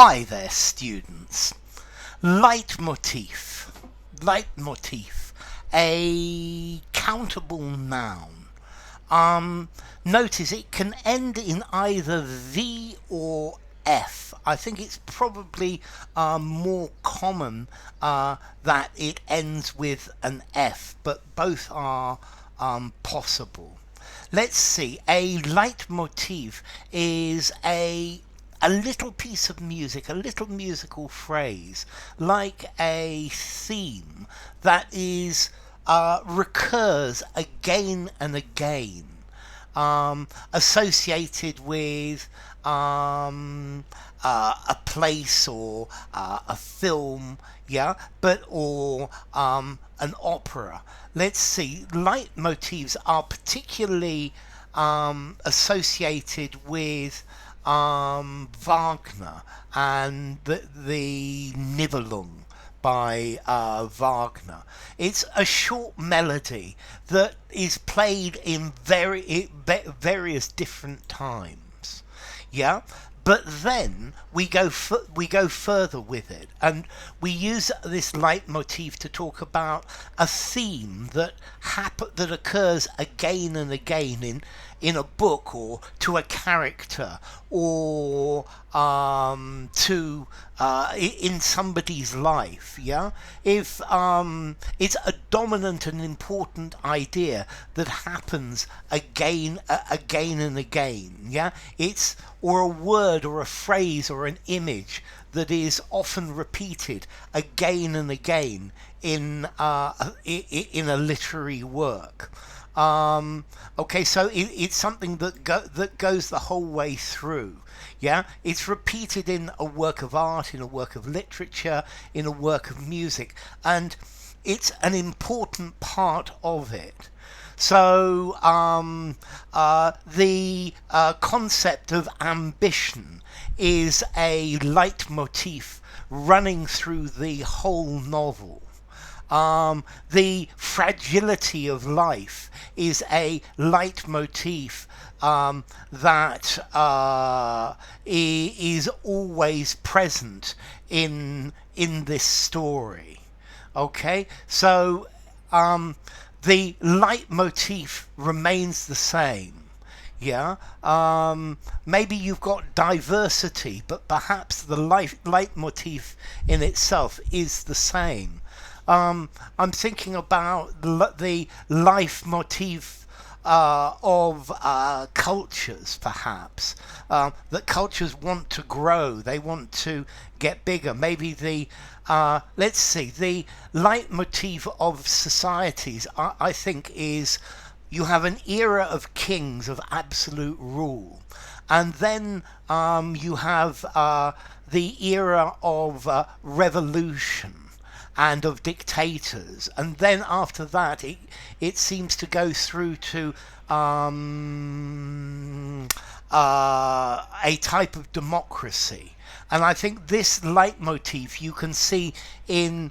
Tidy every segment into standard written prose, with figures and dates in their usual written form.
Hi there, students. Leitmotif. Leitmotif. A countable noun. Notice it can end in either V or F. I think it's probably more common that it ends with an F, but both are possible. Let's see. A leitmotif is a little piece of music, a little musical phrase, like a theme that is recurs again and again, associated with a place or a film, or an opera. Let's see. Leitmotifs are particularly associated with Wagner and the Nibelung by Wagner. It's a short melody that is played in various different times. But then we go further with it, and we use this leitmotif to talk about a theme that occurs again and again in a book, or to a character, or in somebody's life. If it's a dominant and important idea that happens again and again. It's or a word or a phrase or an image that is often repeated again and again in a literary work. So it's something that goes the whole way through. It's repeated in a work of art, in a work of literature, in a work of music, and it's an important part of it. So the concept of ambition is a leitmotif running through the whole novel. The fragility of life is a leitmotif that is always present in this story. Okay, so the leitmotif remains the same. Maybe you've got diversity, but perhaps the leitmotif in itself is the same. I'm thinking about the life motif of cultures, perhaps, that cultures want to grow, they want to get bigger. Maybe the leitmotif of societies, I think, is you have an era of kings, of absolute rule, and then you have the era of revolution and of dictators, and then after that it seems to go through to a type of democracy. And I think this leitmotif you can see in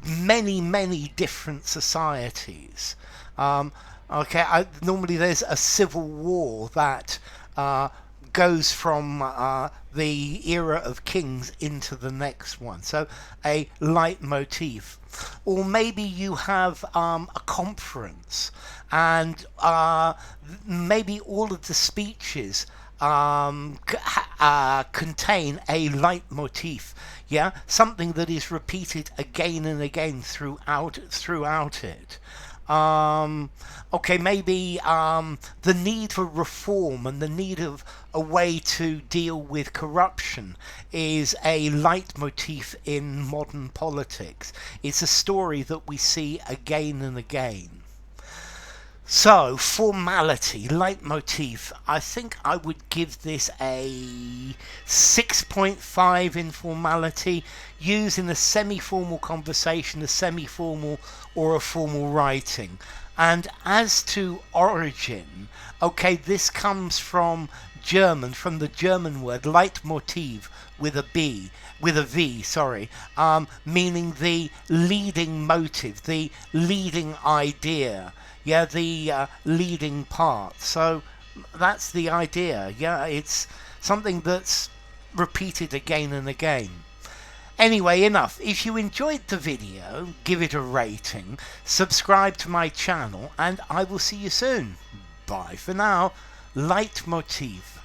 many different societies. Normally there's a civil war that goes from the era of kings into the next one. So a leitmotif. Or maybe you have a conference, and maybe all of the speeches contain a leitmotif. Something that is repeated again and again throughout it. Maybe the need for reform and the need of a way to deal with corruption is a leitmotif in modern politics. It's a story that we see again and again. So, formality, leitmotif, I think I would give this a 6.5 in formality, used in a semi-formal conversation, a semi-formal or a formal writing. And as to origin, this comes from German, from the German word Leitmotiv with a V, meaning the leading motive, the leading idea. The leading part. So that's the idea. It's something that's repeated again and again. Anyway, enough. If you enjoyed the video, give it a rating, subscribe to my channel, and I will see you soon. Bye for now. Leitmotiv.